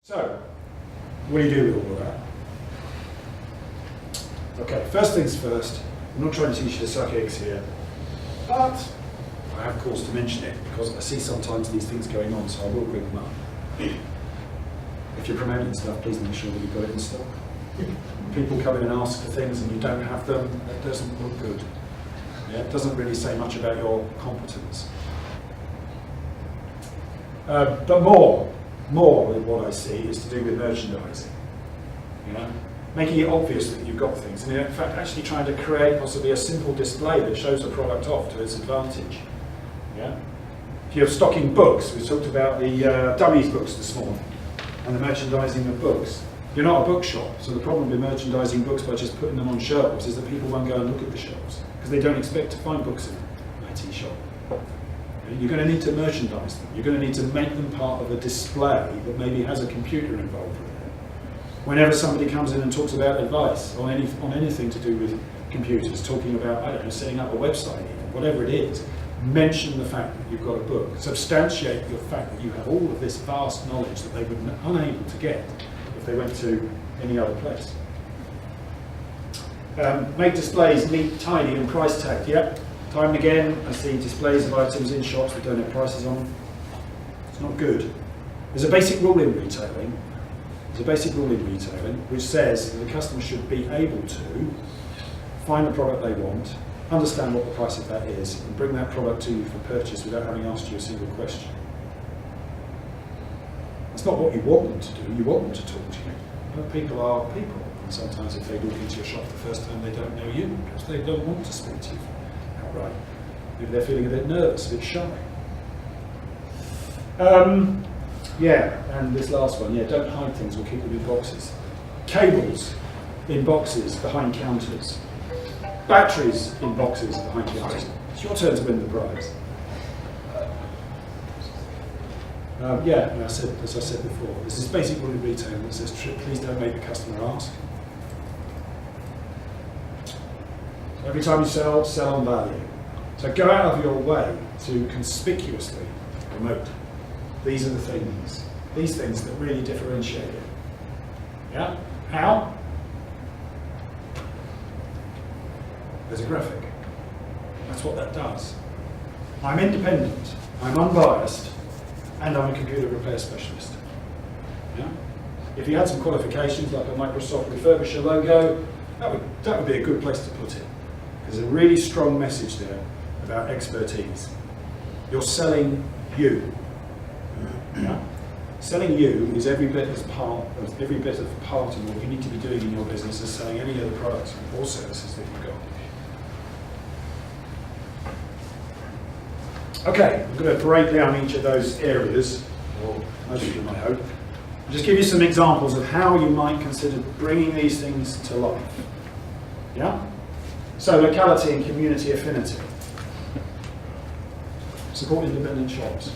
So, what do you do with all of that? Okay, first things first, I'm not trying to teach you to suck eggs here, but I have cause to mention it because I see sometimes these things going on, so I will bring them up. If you're promoting stuff, please make sure that you've got it in stock. People come in and ask for things and you don't have them, that doesn't look good. Yeah, it doesn't really say much about your competence. But more with what I see is to do with merchandising. You know? Making it obvious that you've got things, and in fact actually trying to create possibly a simple display that shows a product off to its advantage. Yeah? If you're stocking books, we talked about the dummies books this morning, and the merchandising of books. You're not a bookshop, so the problem with merchandising books by just putting them on shelves is that people won't go and look at the shelves, because they don't expect to find books in an IT shop. You're going to need to merchandise them. You're going to need to make them part of a display that maybe has a computer involved with it. Whenever somebody comes in and talks about advice on anything to do with computers, talking about, I don't know, setting up a website even, whatever it is, mention the fact that you've got a book. Substantiate the fact that you have all of this vast knowledge that they would be unable to get if they went to any other place. Make displays neat, tidy and price tagged. Yep. Time and again, I see displays of items in shops that don't have prices on them. It's not good. There's a basic rule in retailing. Which says that the customer should be able to find the product they want, understand what the price of that is, and bring that product to you for purchase without having asked you a single question. That's not what you want them to do. You want them to talk to you. But people are people, and sometimes if they walk into your shop the first time, they don't know you because they don't want to speak to you outright. Maybe they're feeling a bit nervous, a bit shy. Yeah, and this last one, don't hide things or keep them in boxes. Cables in boxes behind counters. Batteries in boxes behind counters. It's your turn to win the prize. And as I said before, this is basic rule in retail that says, please don't make the customer ask. So every time you sell on value. So go out of your way to conspicuously promote. These are the things, these things that really differentiate it. Yeah? How? There's a graphic. That's what that does. I'm independent, I'm unbiased, and I'm a computer repair specialist. Yeah? If you had some qualifications like a Microsoft refurbisher logo, that would be a good place to put it. There's a really strong message there about expertise. You're selling you. Yeah? Selling you is every bit of part of what you need to be doing in your business as selling any other products or services that you've got. Okay, I'm going to break down each of those areas, or most of them I hope, and just give you some examples of how you might consider bringing these things to life. Yeah? So locality and community affinity. Support independent shops.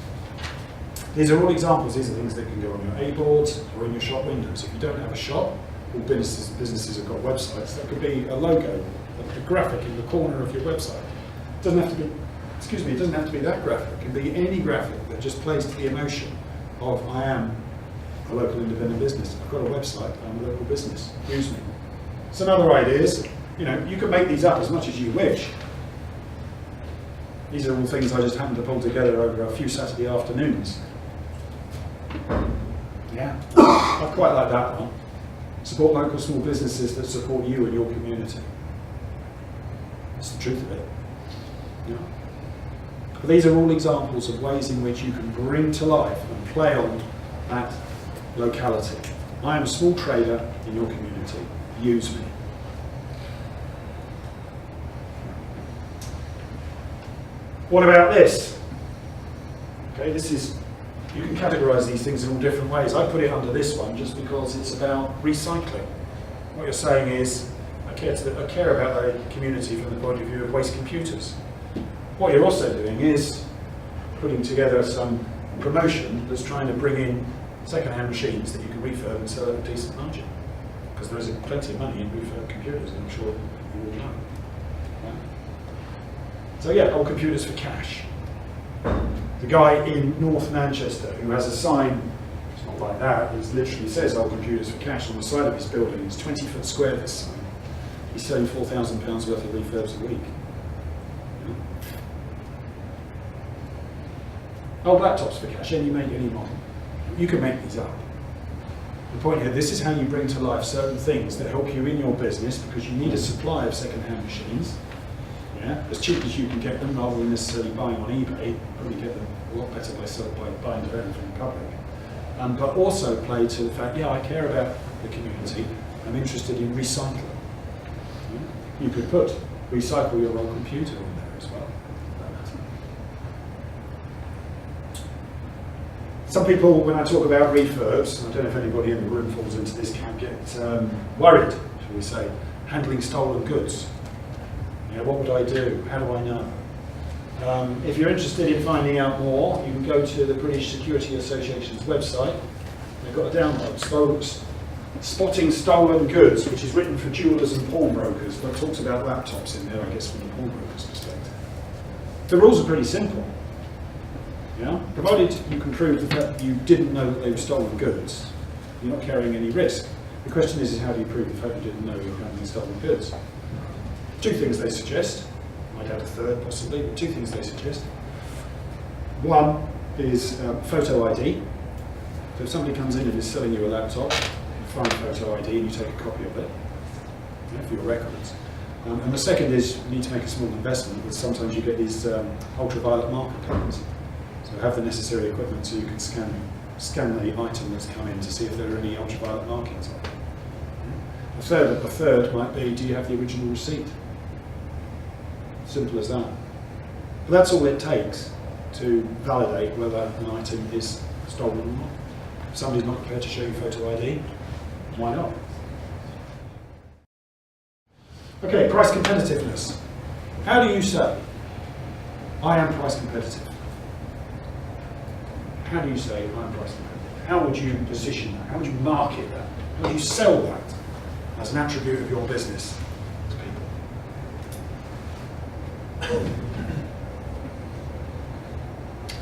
These are all examples. These are things that can go on your A-boards or in your shop windows. If you don't have a shop, all businesses have got websites. That could be a logo, a graphic in the corner of your website. It doesn't have to be, it doesn't have to be that graphic. It can be any graphic that just plays to the emotion of I am a local independent business. I've got a website. I'm a local business. Use me. Some other ideas. You can make these up as much as you wish. These are all things I just happened to pull together over a few Saturday afternoons. Yeah, I quite like that one. Support local small businesses that support you and your community. That's the truth of it. Yeah. But these are all examples of ways in which you can bring to life and play on that locality. I am a small trader in your community. Use me. What about this? Okay, you can categorize these things in all different ways. I put it under this one just because it's about recycling. What you're saying is, I care about the community from the point of view of waste computers. What you're also doing is putting together some promotion that's trying to bring in second-hand machines that you can refurb and sell at a decent margin. Because there is plenty of money in refurb computers, I'm sure you all know. So old computers for cash. The guy in North Manchester who has a sign, it's not like that. It literally says old computers for cash on the side of his building. It's 20 foot square this sign. He's selling £4,000 worth of refurbs a week. Old laptops for cash, any make, any model. You can make these up. The point here, this is how you bring to life certain things that help you in your business, because you need a supply of second-hand machines, as cheap as you can get them, rather than necessarily buying on eBay. Probably get them a lot better by buying directly from the public. But also play to the fact, I care about the community, I'm interested in recycling. You could put recycle your old computer in there as well. Some people, when I talk about refurbs, I don't know if anybody in the room falls into this camp, get worried, shall we say, handling stolen goods. What would I do? How do I know? If you're interested in finding out more, you can go to the British Security Association's website. They've got a download, Spotting Stolen Goods, which is written for jewellers and pawnbrokers, but talks about laptops in there, I guess, from the pawnbroker's perspective. The rules are pretty simple. Provided you can prove the fact that you didn't know that they were stolen goods, you're not carrying any risk. The question is how do you prove the fact you didn't know you were handling stolen goods? Two things they suggest. Might add a third possibly, but two things they suggest. One is photo ID. So if somebody comes in and is selling you a laptop, you find photo ID and you take a copy of it for your records. And the second is you need to make a small investment, but sometimes you get these ultraviolet marker codes. So have the necessary equipment so you can scan the item that's come in to see if there are any ultraviolet markings on it. A third might be, do you have the original receipt? Simple as that. But that's all it takes to validate whether an item is stolen or not. If somebody's not prepared to show you photo ID, why not? Okay, price competitiveness. How do you say, I am price competitive? How do you say I'm price competitive? How would you position that? How would you market that? How would you sell that as an attribute of your business to people?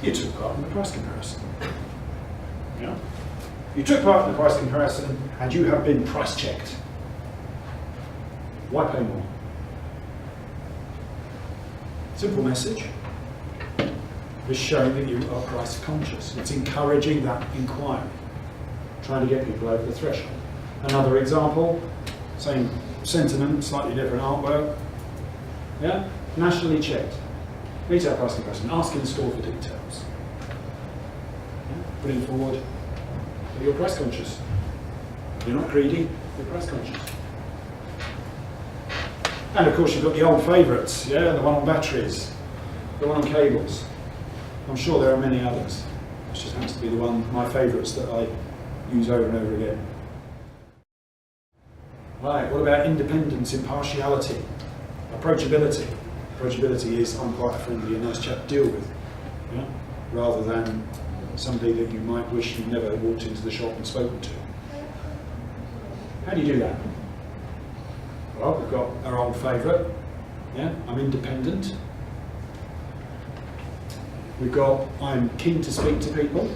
You took part in the price comparison. You took part in the price comparison and you have been price checked. Why pay more? Simple message. It's showing that you are price conscious. It's encouraging that inquiry, trying to get people over the threshold. Another example, same sentiment, slightly different artwork. Nationally checked. Retail price comparison. Ask in store for details. Putting forward that you're price conscious. You're not greedy, you're price conscious. And of course you've got the old favourites, the one on batteries, the one on cables. I'm sure there are many others. This just happens to be my favourites that I use over and over again. Right, what about independence, impartiality, approachability? Approachability is I'm quite a friendly and nice chap to deal with, rather than somebody that you might wish you'd never walked into the shop and spoken to. How do you do that? Well, we've got our old favourite, I'm independent. We've got, I'm keen to speak to people,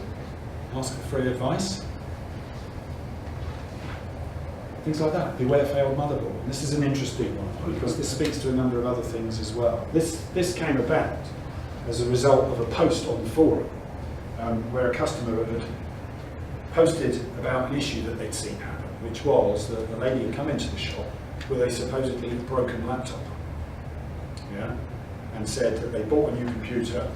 ask for free advice. Things like that. Beware failed motherboard. This is an interesting one because this speaks to a number of other things as well. This came about as a result of a post on the forum where a customer had posted about an issue that they'd seen happen, which was that a lady had come into the shop with a supposedly broken laptop, and said that they bought a new computer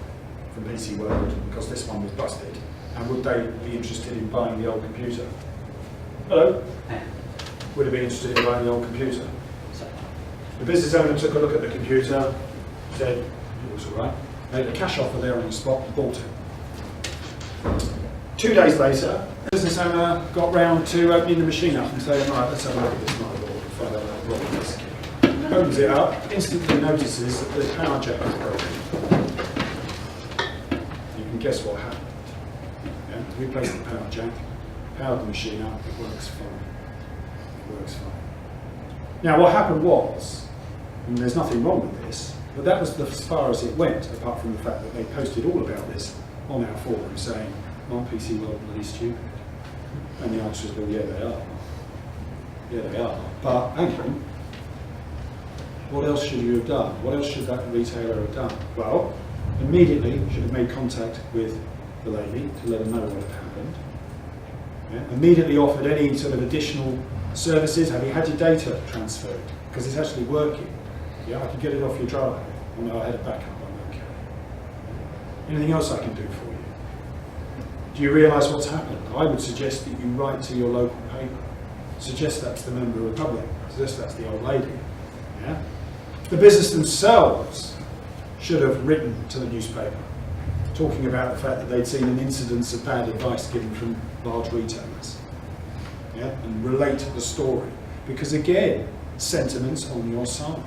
from PC World because this one was busted, and would they be interested in buying the old computer? Hello? Would they be interested in buying the old computer? The business owner took a look at the computer, said it was all right, made a cash offer there on the spot and bought it. 2 days later, the business owner got round to opening the machine up and saying, right, let's have a look at this motherboard and find out what wrong with this. Opens it up, instantly notices that the power jack is broken. You can guess what happened. Replaced the power jack, powered the machine up, it works fine. It works fine. Now what happened was, and there's nothing wrong with this, but that was as far as it went, apart from the fact that they posted all about this on our forum saying, aren't PC World bloody stupid? And the answer is, well, yeah, they are. Yeah, they are. But hang on. What else should you have done? What else should that retailer have done? Well, immediately should have made contact with the lady to let her know what had happened. Yeah? Immediately offered any sort of additional services. Have you had your data transferred? Because it's actually working. Yeah, I can get it off your drive. Oh no, I had a backup. I'm okay. Anything else I can do for you? Do you realise what's happened? I would suggest that you write to your local paper. Suggest that's the member of the public. Suggest that's the old lady. Yeah? The business themselves should have written to the newspaper, talking about the fact that they'd seen an incidence of bad advice given from large retailers. Yeah? And relate the story. Because again, sentiment's on your side.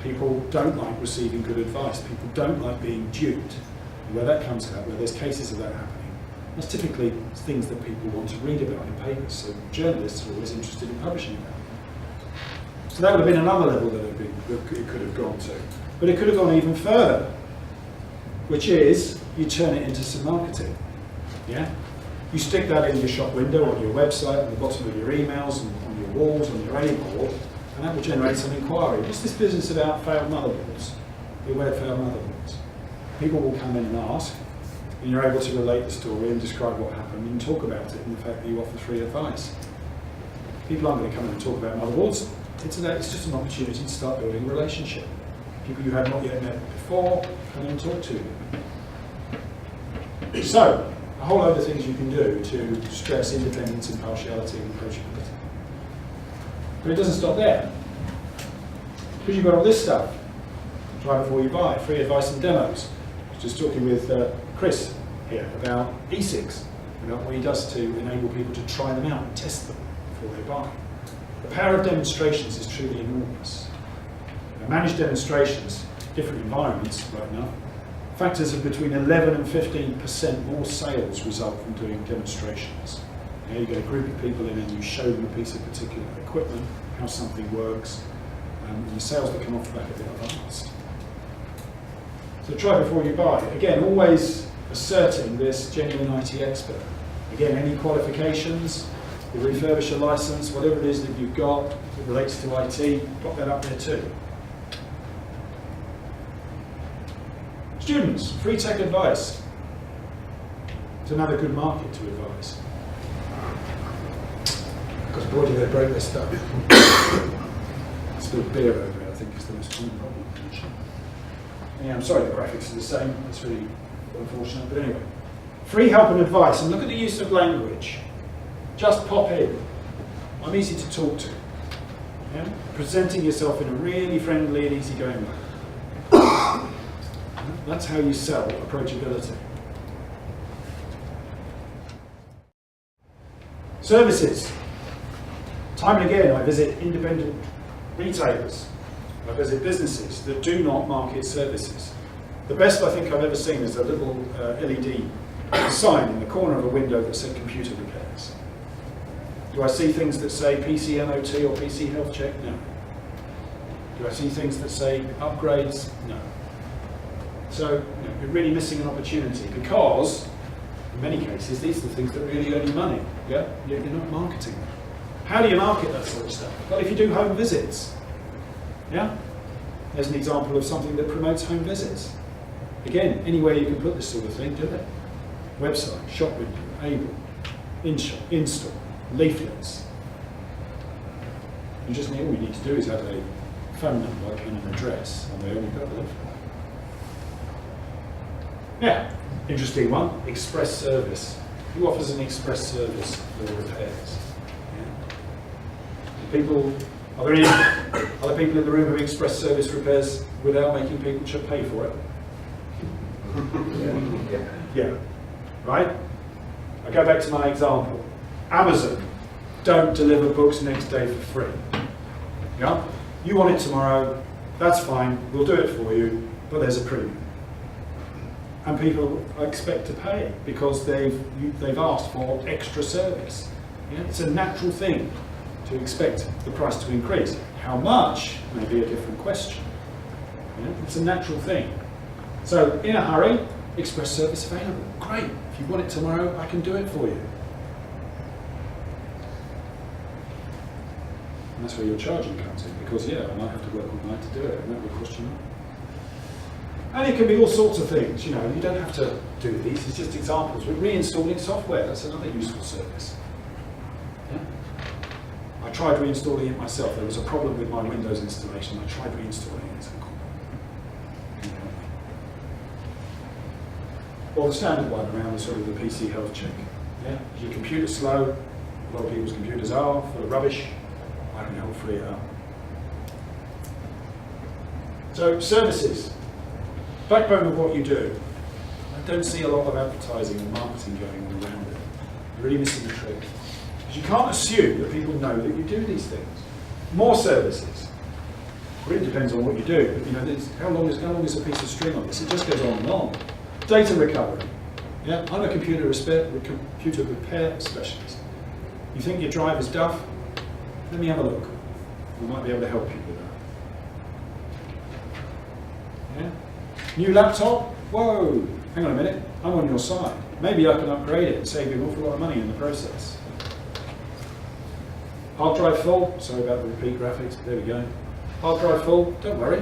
People don't like receiving good advice. People don't like being duped. And where that comes out, where there's cases of that happening, that's typically things that people want to read about in papers. So journalists are always interested in publishing about it. So that would have been another level that it could have gone to. But it could have gone even further, which is you turn it into some marketing. Yeah? You stick that in your shop window, on your website, on the bottom of your emails, and on your walls, on your A board, and that will generate some inquiry. What's this business about failed motherboards? Beware failed motherboards. People will come in and ask, and you're able to relate the story and describe what happened and talk about it and the fact that you offer free advice. People aren't going to come in and talk about motherboards. It's just an opportunity to start building a relationship. People you have not yet met before, come in and talk to you. So, a whole load of things you can do to stress independence, impartiality, and approachability. But it doesn't stop there. Because you've got all this stuff. Try before you buy, free advice and demos. I was just talking with Chris here about e-cigs, about what he does to enable people to try them out and test them before they buy. The power of demonstrations is truly enormous. Managed demonstrations, different environments right now, factors of between 11 and 15% more sales result from doing demonstrations. You get a group of people in and you show them a piece of particular equipment, how something works, and the sales that come off the back of it are vast. So try before you buy. Again, always asserting this genuine IT expert. Again, any qualifications, the refurbisher license, whatever it is that you've got that relates to IT, pop that up there too. Students, free tech advice. It's another good market to advise. Because boy, do they break their stuff. Spilled beer over it, I think, is the most common problem. Yeah, I'm sorry the graphics are the same. It's really unfortunate, but anyway. Free help and advice, and look at the use of language. Just pop in. I'm easy to talk to. Yeah? Presenting yourself in a really friendly and easygoing way. That's how you sell approachability. Services. Time and again, I visit independent retailers. I visit businesses that do not market services. The best I think I've ever seen is a little LED sign in the corner of a window that said computer repairs. Do I see things that say PC MOT or PC health check? No. Do I see things that say upgrades? No. So you're really missing an opportunity because, in many cases, these are the things that really earn you money. Yeah? You're not marketing them. How do you market that sort of stuff? Well, if you do home visits, yeah? There's an example of something that promotes home visits. Again, anywhere you can put this sort of thing, do it. Website, shop window, able, in-shop, in-store, leaflets. All you need to do is have a phone number and an address, and they only got the leaflet. Yeah, interesting one, express service. Who offers an express service for repairs? Yeah. Are there any other people in the room who express service repairs without making people pay for it? Yeah. Right? I go back to my example. Amazon don't deliver books next day for free. Yeah? You want it tomorrow, that's fine, we'll do it for you, but there's a premium. And people expect to pay because they've asked for extra service. Yeah? It's a natural thing to expect the price to increase. How much may be a different question. Yeah? It's a natural thing. So in a hurry, express service available. Great. If you want it tomorrow, I can do it for you. And that's where your charging comes in, because yeah, I might have to work all night to do it, and that will cost you money. And it can be all sorts of things, you don't have to do these, it's just examples. With reinstalling software, that's another useful service. Yeah? I tried reinstalling it myself. There was a problem with my Windows installation. I tried reinstalling it. Or the standard one around the sort of the PC health check. Yeah? Is your computer slow? A lot of people's computers are full of rubbish. I can help free it up. So services, backbone of what you do. I don't see a lot of advertising and marketing going on around it. You're really missing the trick. Because you can't assume that people know that you do these things. More services. It really depends on what you do. But how long is a piece of string on this? It just goes on and on. Data recovery. Yeah, I'm a computer repair specialist. You think your drive is duff? Let me have a look. I might be able to help you with that. Yeah? New laptop? Whoa! Hang on a minute. I'm on your side. Maybe I can upgrade it and save you an awful lot of money in the process. Hard drive full? Sorry about the repeat graphics, but there we go. Hard drive full? Don't worry.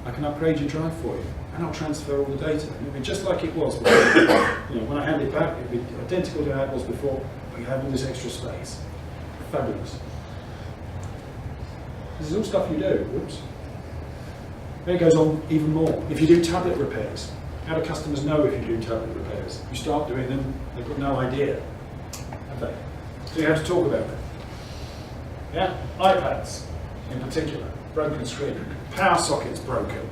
I can upgrade your drive for you. And I'll transfer all the data. It'll be just like it was before. When I hand it back, it'll be identical to how it was before, but you have all this extra space. Fabulous. This is all stuff you do. Whoops. Then it goes on even more. If you do tablet repairs, how do customers know if you do tablet repairs? You start doing them, they've got no idea, have they? So you have to talk about it. Yeah? iPads, in particular, broken screen, power sockets broken.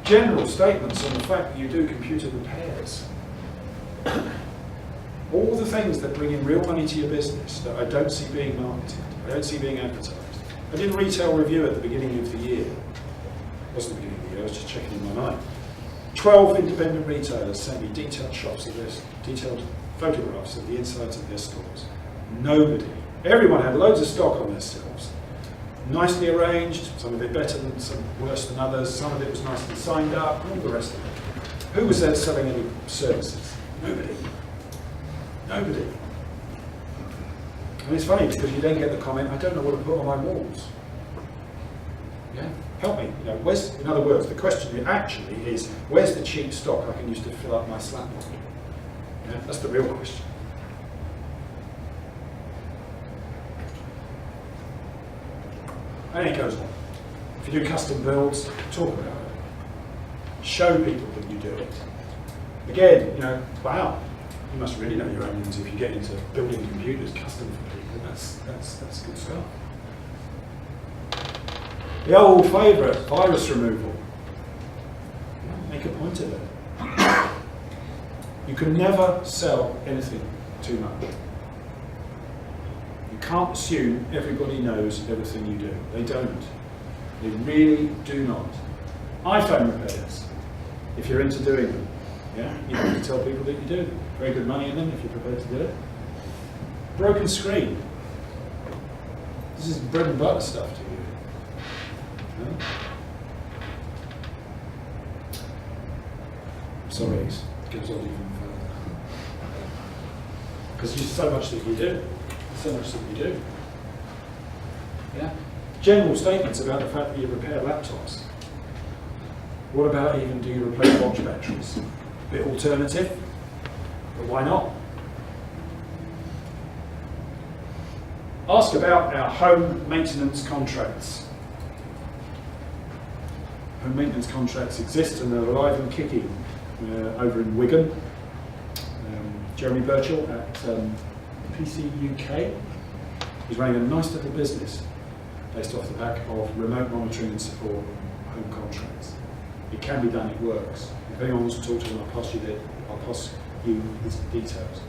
General statements on the fact that you do computer repairs. All the things that bring in real money to your business that I don't see being marketed, I don't see being advertised. I did a retail review at the beginning of the year. It wasn't the beginning of the year, I was just checking in my mind. 12 independent retailers sent me detailed photographs of the insides of their stores. Nobody. Everyone had loads of stock on their shelves. Nicely arranged, some of it better than some, worse than others, some of it was nicely signed up, all the rest of it. Who was there selling any services? Nobody. Nobody. And it's funny because you then get the comment, I don't know what to put on my walls. Yeah? Help me. In other words, the question actually is, where's the cheap stock I can use to fill up my slap board? Yeah? That's the real question. And it goes on. If you do custom builds, talk about it. Show people that you do it. Again, wow, you must really know your onions if you get into building computers custom for people. That's good stuff. The old favourite, virus removal. Make a point of it. You can never sell anything too much. You can't assume everybody knows everything you do. They don't. They really do not. iPhone repairs, if you're into doing them. Yeah? You have to tell people that you do them. Very good money in them if you're prepared to do it. Broken screen. This is bread and butter stuff to you. Yeah? Sorry, it goes on even further. Because there's so much that you do. So much that you do. Yeah? General statements about the fact that you repair laptops. What about even do you replace watch batteries? A bit alternative, but why not? Ask about our home maintenance contracts. Home maintenance contracts exist and they're alive and kicking over in Wigan. Jeremy Birchall at PC UK is running a nice little business based off the back of remote monitoring and support on home contracts. It can be done, it works. If anyone wants to talk to him, I'll pass you his details.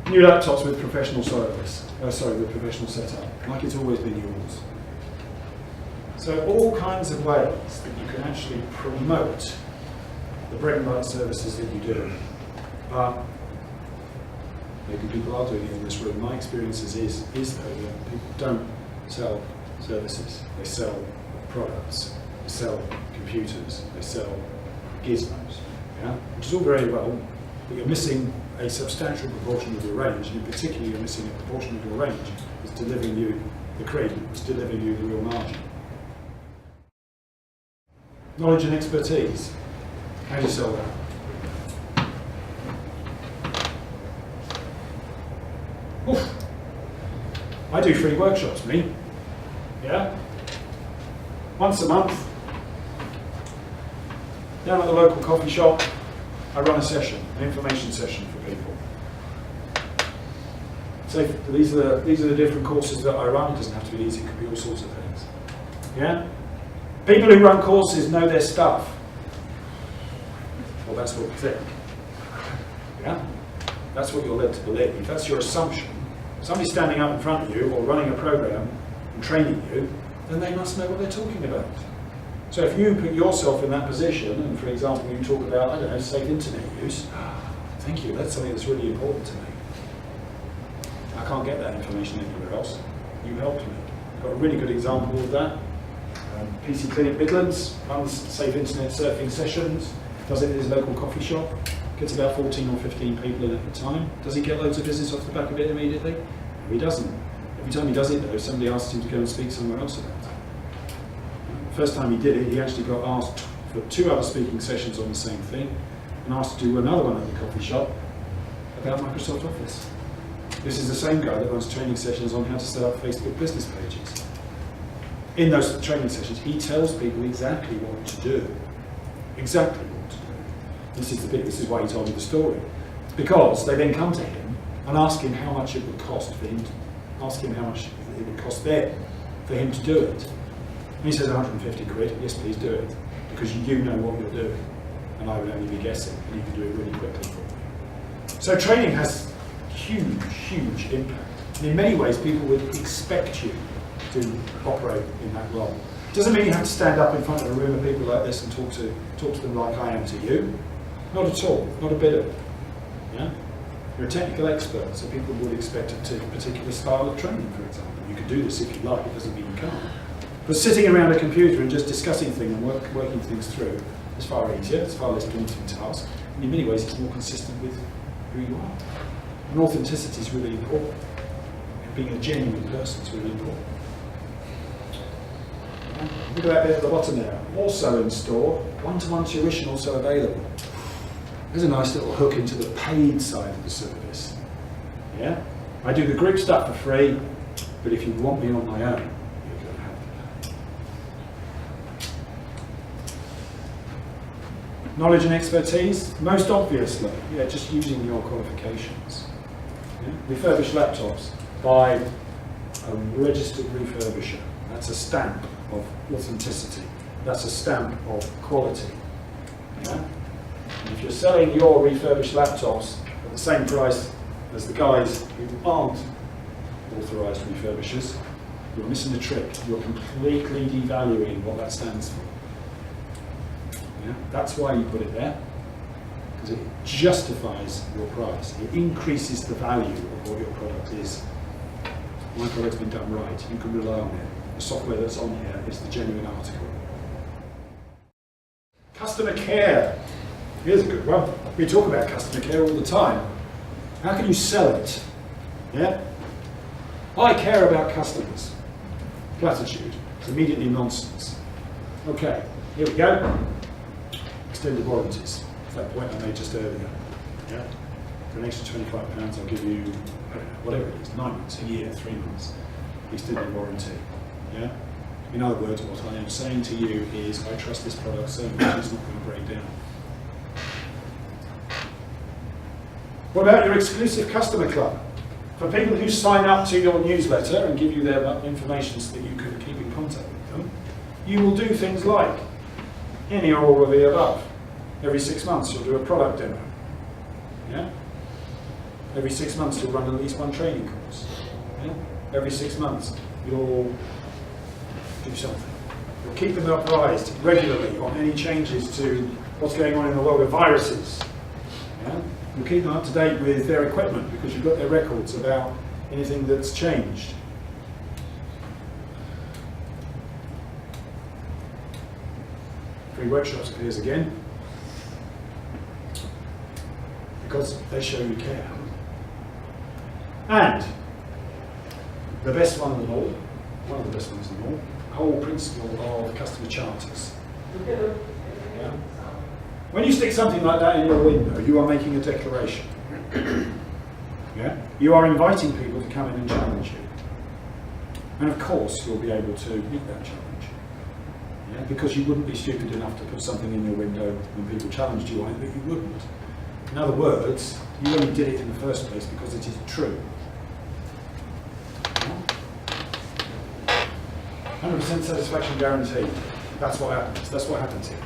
New laptops with professional service, with professional setup, like it's always been yours. So all kinds of ways that you can actually promote the bread and butter services that you do. But maybe people are doing it in this room. My experience is though that people don't sell services. They sell products. They sell computers. They sell gizmos. Yeah? Which is all very well, but you're missing a substantial proportion of your range, and in particular you're missing a proportion of your range, is delivering you the cream, is delivering you the real margin. Knowledge and expertise. How do you sell that? Oof. I do free workshops, me. Yeah? Once a month, down at the local coffee shop, I run a session, an information session for people. So these are the different courses that I run. It doesn't have to be these, it could be all sorts of things. Yeah? People who run courses know their stuff. Well, that's what we think. Yeah? That's what you're led to believe. That's your assumption. Somebody's standing up in front of you or running a program and training you, then they must know what they're talking about. So if you put yourself in that position, and for example you talk about, I don't know, safe internet use, thank you, that's something that's really important to me. I can't get that information anywhere else. You helped me. I've got a really good example of that. PC Clinic Midlands runs safe internet surfing sessions, does it in his local coffee shop, gets about 14 or 15 people in at a time. Does he get loads of business off the back of it immediately? No, he doesn't. Every time he does it though, somebody asks him to go and speak somewhere else about it. First time he did it, he actually got asked for 2 other speaking sessions on the same thing, and asked to do another one at the coffee shop about Microsoft Office. This is the same guy that runs training sessions on how to set up Facebook business pages. In those training sessions, he tells people exactly what to do. Exactly what to do. This is the bit, this is why he told me the story. Because they then come to him and ask him how much it would cost for him to, ask him how much it would cost them for him to do it. And he says 150 quid, yes please do it, because you know what you're doing, and I would only be guessing, and you can do it really quickly for me. So training has huge, huge impact. And in many ways people would expect you to operate in that role. It doesn't mean you have to stand up in front of a room of people like this and talk to them like I am to you. Not at all, not a bit of it. Yeah? You're a technical expert, so people would expect a particular style of training, for example. You can do this if you like, it doesn't mean you can't. But sitting around a computer and just discussing things and working things through is far easier, it's far less daunting task, and in many ways it's more consistent with who you are. And authenticity is really important. Being a genuine person is really important. Look at that bit at the bottom there. Also in store, one-to-one tuition also available. There's a nice little hook into the paid side of the service. Yeah? I do the group stuff for free, but if you want me on my own, you're going to have to pay. Knowledge and expertise, most obviously, yeah, just using your qualifications. Yeah? Refurbished laptops by a registered refurbisher. That's a stamp of authenticity. That's a stamp of quality. Yeah? And if you're selling your refurbished laptops at the same price as the guys who aren't authorised refurbishers, you're missing the trick. You're completely devaluing what that stands for. Yeah? That's why you put it there, because it justifies your price. It increases the value of what your product is. My product's been done right. You can rely on it. The software that's on here is the genuine article. Customer care. Here's a good one. We talk about customer care all the time. How can you sell it? Yeah? I care about customers. Platitude. It's immediately nonsense. Okay, here we go. Extended warranties. That's that point I made just earlier. Yeah? For an extra £25, I'll give you, I don't know, whatever it is, 9 months, a year, 3 months. Extended warranty. Yeah? In other words, what I am saying to you is I trust this product so much it's not going to break down. What about your exclusive customer club? For people who sign up to your newsletter and give you their information so that you can keep in contact with them, you will do things like any or all of the above. Every 6 months you'll do a product demo. Yeah? Every 6 months you'll run at least one training course. Yeah? Every 6 months you'll do something. You'll keep them apprised regularly on any changes to what's going on in the world of viruses. Yeah? You'll keep them up to date with their equipment because you've got their records about anything that's changed. Free workshops appears again. because they show you care. And the best one of them all, one of the best ones of them all, the whole principle of customer charters. Yeah? When you stick something like that in your window, you are making a declaration. Yeah? You are inviting people to come in and challenge you. And of course, you'll be able to meet that challenge. Yeah? Because you wouldn't be stupid enough to put something in your window when people challenged you on it that you wouldn't. In other words, you only did it in the first place because it is true. 100% satisfaction guaranteed. That's what happens. That's what happens here.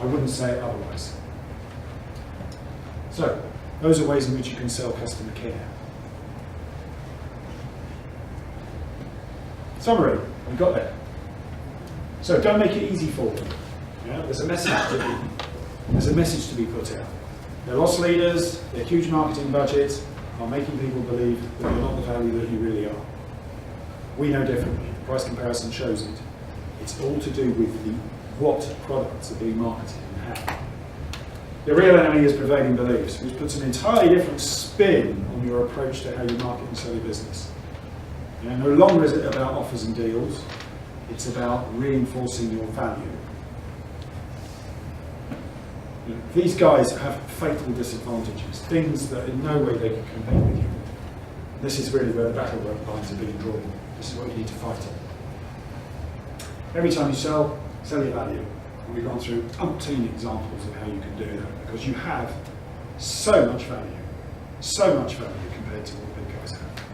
I wouldn't say it otherwise. So, those are ways in which you can sell customer care. Summary, we got there. So don't make it easy for them. Yeah? There's a message to be put out. Their loss leaders, their huge marketing budgets are making people believe that you're not the value that you really are. We know differently. Price comparison shows it. It's all to do with what products are being marketed and how. The real enemy is prevailing beliefs, which puts an entirely different spin on your approach to how you market and sell your business. You know, no longer is it about offers and deals, it's about reinforcing your value. You know, these guys have fatal disadvantages, things that in no way they can compete with you. This is really where the battle lines are being drawn. This is what you need to fight on. Every time you sell your value. And we've gone through umpteen examples of how you can do that, because you have so much value compared to what big guys have.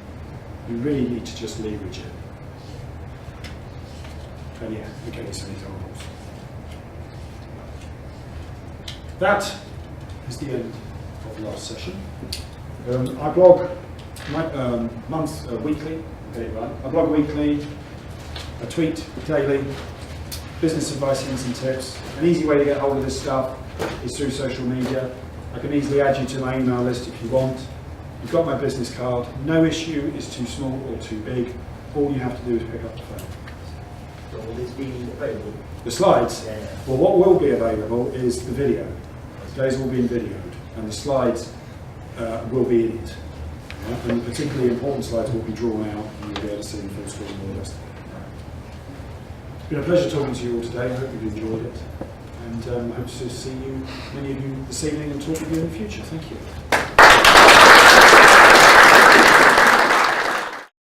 You really need to just leverage it. And yeah, we gave you some examples. That is the end of the last session. I blog weekly. Get it right. I blog weekly. I tweet daily. Business advice, hints and tips. An easy way to get hold of this stuff is through social media. I can easily add you to my email list if you want. You've got my business card. No issue is too small or too big. All you have to do is pick up the phone. So will this be available? The slides? Yeah. Well, what will be available is the video. Today's will be videoed, and the slides will be in it. Yeah? And the particularly important slides will be drawn out, and you'll be able to see them full screen and all the rest of it. It's been a pleasure talking to you all today. I hope you've enjoyed it, and I hope to see you, many of you, this evening and talk with you in the future. Thank you.